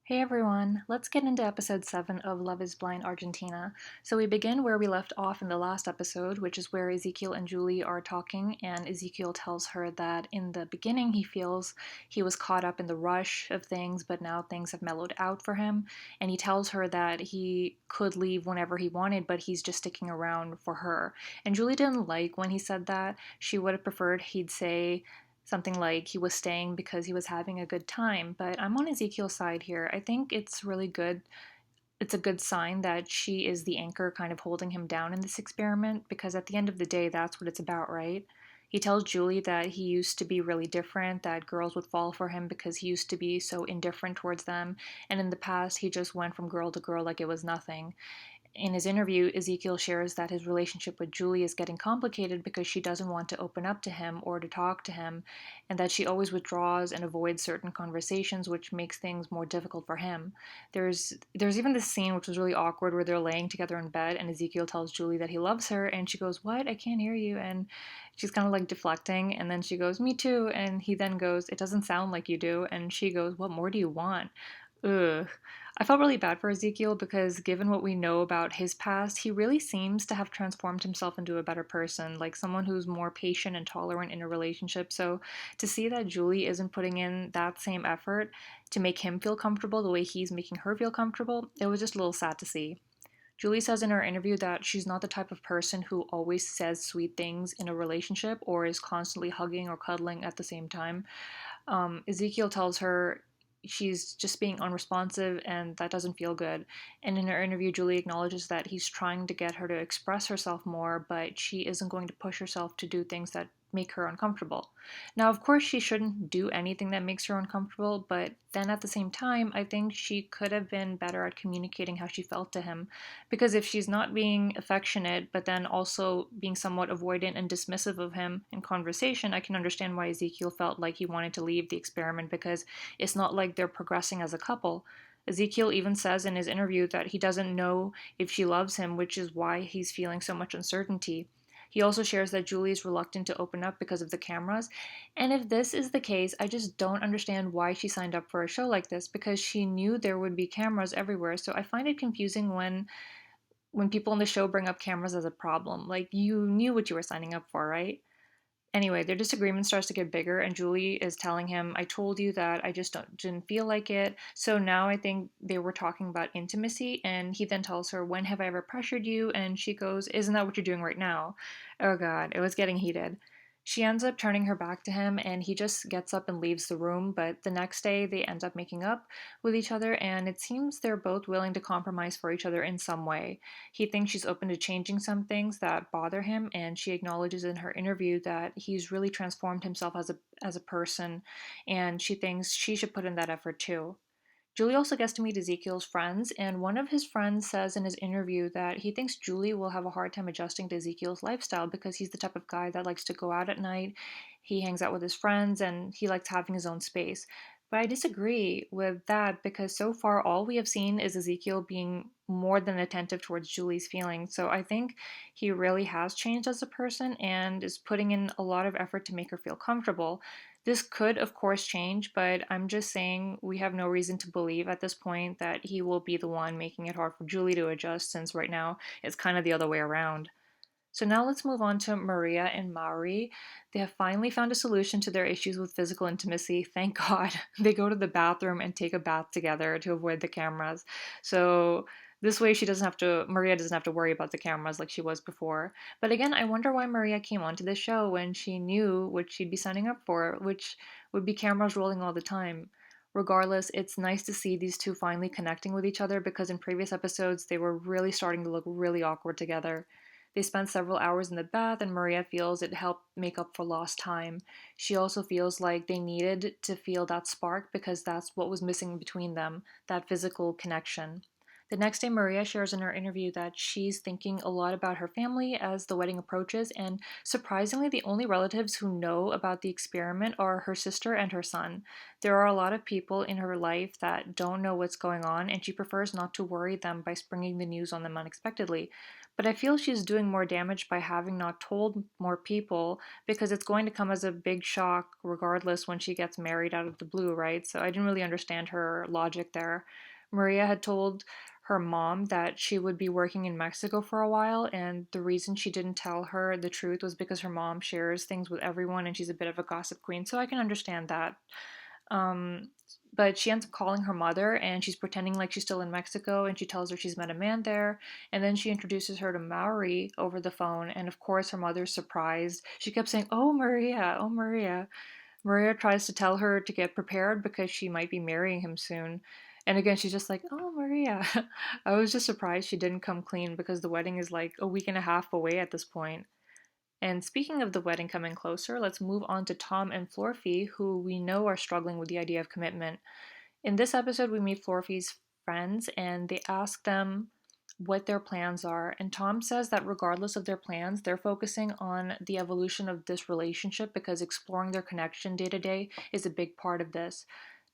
Hey everyone, let's get into episode 7 of Love is Blind Argentina. So we begin where we left off in the last episode, which is where Ezekiel and Julie are talking, and Ezekiel tells her that in the beginning he feels he was caught up in the rush of things, but now things have mellowed out for him. And he tells her that he could leave whenever he wanted, but he's just sticking around for her. And Julie didn't like when he said that. She would have preferred he'd say, something like he was staying because he was having a good time. But I'm on Ezekiel's side here. I think it's really good. It's a good sign that she is the anchor kind of holding him down in this experiment because at the end of the day, that's what it's about, right? He tells Julie that he used to be really different, that girls would fall for him because he used to be so indifferent towards them. And in the past, he just went from girl to girl like it was nothing. In his interview, Ezekiel shares that his relationship with Julie is getting complicated because she doesn't want to open up to him or to talk to him, and that she always withdraws and avoids certain conversations, which makes things more difficult for him. There's even this scene which was really awkward where they're laying together in bed, and Ezekiel tells Julie that he loves her, and she goes, "What? I can't hear you." And she's kind of like deflecting, and then she goes, "Me too." And he then goes, "It doesn't sound like you do." And she goes, "What more do you want?" Ugh. I felt really bad for Ezekiel because, given what we know about his past, he really seems to have transformed himself into a better person, like someone who's more patient and tolerant in a relationship. So, to see that Julie isn't putting in that same effort to make him feel comfortable the way he's making her feel comfortable, it was just a little sad to see. Julie says in her interview that she's not the type of person who always says sweet things in a relationship or is constantly hugging or cuddling at the same time. Ezekiel tells her she's just being unresponsive and that doesn't feel good. And in her interview, Julie acknowledges that he's trying to get her to express herself more, but she isn't going to push herself to do things that make her uncomfortable. Now, of course, she shouldn't do anything that makes her uncomfortable, but then at the same time, I think she could have been better at communicating how she felt to him. Because if she's not being affectionate, but then also being somewhat avoidant and dismissive of him in conversation, I can understand why Ezekiel felt like he wanted to leave the experiment because it's not like they're progressing as a couple. Ezekiel even says in his interview that he doesn't know if she loves him, which is why he's feeling so much uncertainty. He also shares that Julie is reluctant to open up because of the cameras. And if this is the case, I just don't understand why she signed up for a show like this because she knew there would be cameras everywhere. So I find it confusing when people in the show bring up cameras as a problem. Like, you knew what you were signing up for, right? Anyway, their disagreement starts to get bigger, and Julie is telling him, "I told you that I just didn't feel like it." So now I think they were talking about intimacy, and he then tells her, "When have I ever pressured you?" And she goes, "Isn't that what you're doing right now?" Oh god, it was getting heated. She ends up turning her back to him, and he just gets up and leaves the room. But the next day, they end up making up with each other, and it seems they're both willing to compromise for each other in some way. He thinks she's open to changing some things that bother him, and she acknowledges in her interview that he's really transformed himself as a person, and she thinks she should put in that effort too. Julie also gets to meet Ezekiel's friends, and one of his friends says in his interview that he thinks Julie will have a hard time adjusting to Ezekiel's lifestyle because he's the type of guy that likes to go out at night, he hangs out with his friends, and he likes having his own space. But I disagree with that because so far all we have seen is Ezekiel being more than attentive towards Julie's feelings. So I think he really has changed as a person and is putting in a lot of effort to make her feel comfortable. This could, of course, change, but I'm just saying we have no reason to believe at this point that he will be the one making it hard for Julie to adjust, since right now it's kind of the other way around. So now let's move on to Maria and Mauri. They have finally found a solution to their issues with physical intimacy. Thank God. They go to the bathroom and take a bath together to avoid the cameras. So this way Maria doesn't have to worry about the cameras like she was before. But again, I wonder why Maria came onto the show when she knew what she'd be signing up for, which would be cameras rolling all the time. Regardless, it's nice to see these two finally connecting with each other because in previous episodes they were really starting to look really awkward together. They spent several hours in the bath, and Maria feels it helped make up for lost time. She also feels like they needed to feel that spark because that's what was missing between them, that physical connection. The next day, Maria shares in her interview that she's thinking a lot about her family as the wedding approaches, and surprisingly, the only relatives who know about the experiment are her sister and her son. There are a lot of people in her life that don't know what's going on, and she prefers not to worry them by springing the news on them unexpectedly. But I feel she's doing more damage by having not told more people because it's going to come as a big shock regardless when she gets married out of the blue, right? So I didn't really understand her logic there. Maria had told her mom that she would be working in Mexico for a while, and the reason she didn't tell her the truth was because her mom shares things with everyone and she's a bit of a gossip queen, so I can understand that. Um, but she ends up calling her mother and she's pretending like she's still in Mexico and she tells her she's met a man there. And then she introduces her to Maori over the phone. And of course, her mother's surprised. She kept saying, "Oh, Maria, oh, Maria." Maria tries to tell her to get prepared because she might be marrying him soon. And again, she's just like, "Oh, Maria." I was just surprised she didn't come clean because the wedding is like a week and a half away at this point. And speaking of the wedding coming closer, let's move on to Tom and Florfi, who we know are struggling with the idea of commitment. In this episode, we meet Florfi's friends and they ask them what their plans are. And Tom says that regardless of their plans, they're focusing on the evolution of this relationship because exploring their connection day to day is a big part of this.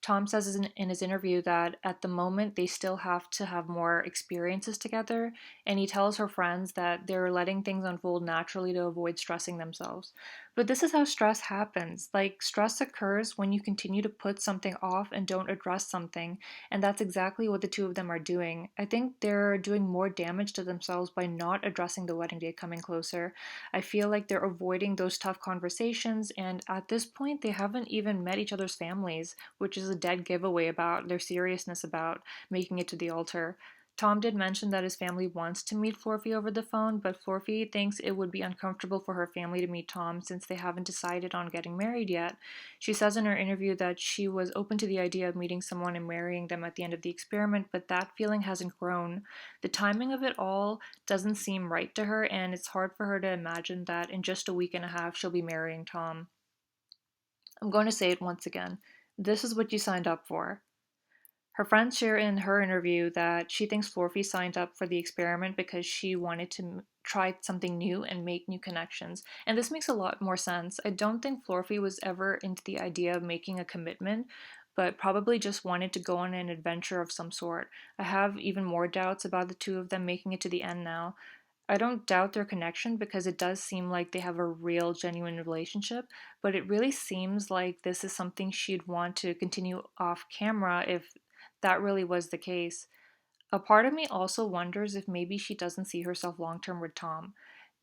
Tom says in his interview that at the moment they still have to have more experiences together, and he tells her friends that they're letting things unfold naturally to avoid stressing themselves. But this is how stress happens. Like, stress occurs when you continue to put something off and don't address something, and that's exactly what the two of them are doing. I think they're doing more damage to themselves by not addressing the wedding date coming closer. I feel like they're avoiding those tough conversations, and at this point, they haven't even met each other's families, which is a dead giveaway about their seriousness about making it to the altar. Tom did mention that his family wants to meet Florfi over the phone, but Florfi thinks it would be uncomfortable for her family to meet Tom since they haven't decided on getting married yet. She says in her interview that she was open to the idea of meeting someone and marrying them at the end of the experiment, but that feeling hasn't grown. The timing of it all doesn't seem right to her, and it's hard for her to imagine that in just a week and a half she'll be marrying Tom. I'm going to say it once again. This is what you signed up for. Her friends share in her interview that she thinks Florfi signed up for the experiment because she wanted to try something new and make new connections. And this makes a lot more sense. I don't think Florfi was ever into the idea of making a commitment, but probably just wanted to go on an adventure of some sort. I have even more doubts about the two of them making it to the end now. I don't doubt their connection because it does seem like they have a real, genuine relationship, but it really seems like this is something she'd want to continue off camera if that really was the case. A part of me also wonders if maybe she doesn't see herself long term with Tom.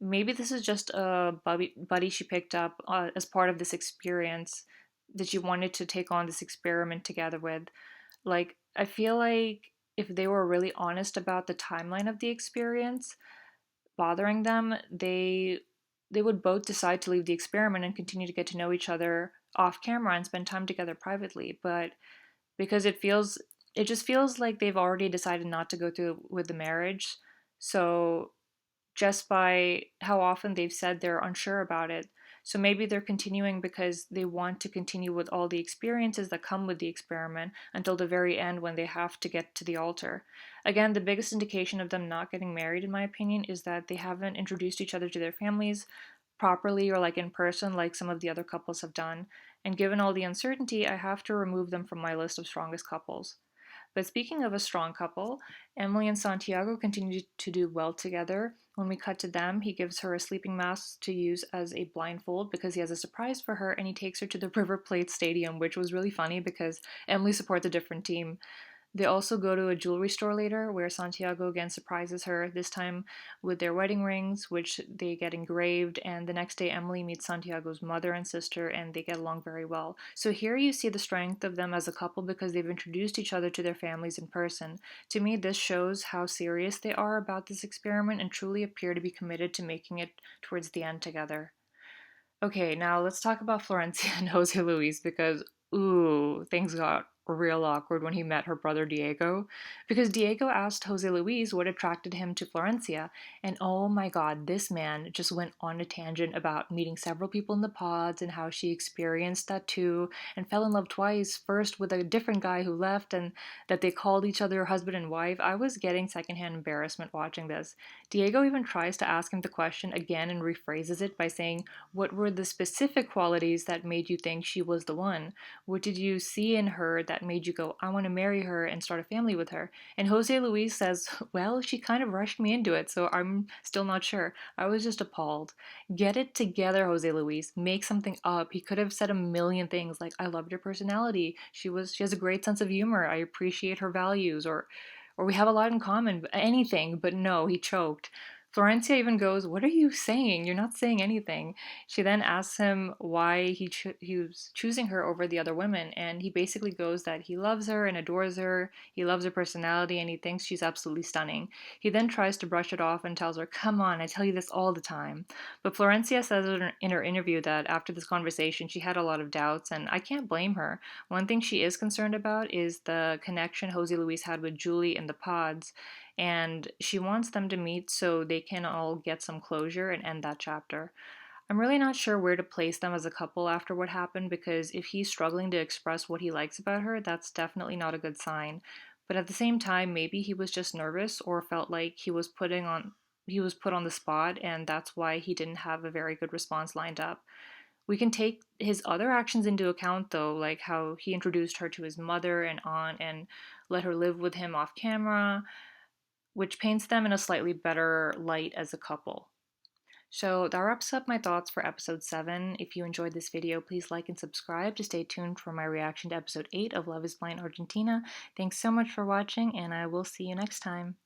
Maybe this is just a buddy she picked up as part of this experience that she wanted to take on this experiment together with. Like, I feel like if they were really honest about the timeline of the experience, bothering them, they would both decide to leave the experiment and continue to get to know each other off camera and spend time together privately. But because it just feels like they've already decided not to go through with the marriage. So just by how often they've said they're unsure about it. So maybe they're continuing because they want to continue with all the experiences that come with the experiment until the very end when they have to get to the altar. Again, the biggest indication of them not getting married, in my opinion, is that they haven't introduced each other to their families properly or like in person like some of the other couples have done. And given all the uncertainty, I have to remove them from my list of strongest couples. But speaking of a strong couple, Emily and Santiago continue to do well together. When we cut to them, he gives her a sleeping mask to use as a blindfold because he has a surprise for her and he takes her to the River Plate Stadium, which was really funny because Emily supports a different team. They also go to a jewelry store later where Santiago again surprises her, this time with their wedding rings, which they get engraved. And the next day, Emily meets Santiago's mother and sister, and they get along very well. So here you see the strength of them as a couple because they've introduced each other to their families in person. To me, this shows how serious they are about this experiment and truly appear to be committed to making it towards the end together. Okay, now let's talk about Florencia and Jose Luis because, ooh, things got real awkward when he met her brother Diego, because Diego asked Jose Luis what attracted him to Florencia, and oh my god, this man just went on a tangent about meeting several people in the pods and how she experienced that too, and fell in love twice, first with a different guy who left, and that they called each other husband and wife. I was getting secondhand embarrassment watching this. Diego even tries to ask him the question again and rephrases it by saying, "What were the specific qualities that made you think she was the one? What did you see in her that made you go, I want to marry her and start a family with her?" And Jose Luis says, "Well, she kind of rushed me into it, so I'm still not sure. I was just appalled." Get it together, Jose Luis. Make something up. He could have said a million things like, "I loved your personality. She has a great sense of humor. I appreciate her values," or "We have a lot in common." Anything, but no, he choked. Florencia even goes, "What are you saying? You're not saying anything." She then asks him why he was choosing her over the other women, and he basically goes that he loves her and adores her, he loves her personality, and he thinks she's absolutely stunning. He then tries to brush it off and tells her, "Come on, I tell you this all the time." But Florencia says in her interview that after this conversation, she had a lot of doubts, and I can't blame her. One thing she is concerned about is the connection Jose Luis had with Julie in the pods, and she wants them to meet so they can all get some closure and end that chapter. I'm really not sure where to place them as a couple after what happened, because if he's struggling to express what he likes about her, that's definitely not a good sign. But at the same time, maybe he was just nervous or felt like he was put on the spot, and that's why he didn't have a very good response lined up. We can take his other actions into account, though, like how he introduced her to his mother and aunt and let her live with him off camera, which paints them in a slightly better light as a couple. So that wraps up my thoughts for episode 7. If you enjoyed this video, please like and subscribe to stay tuned for my reaction to episode 8 of Love is Blind Argentina. Thanks so much for watching, and I will see you next time.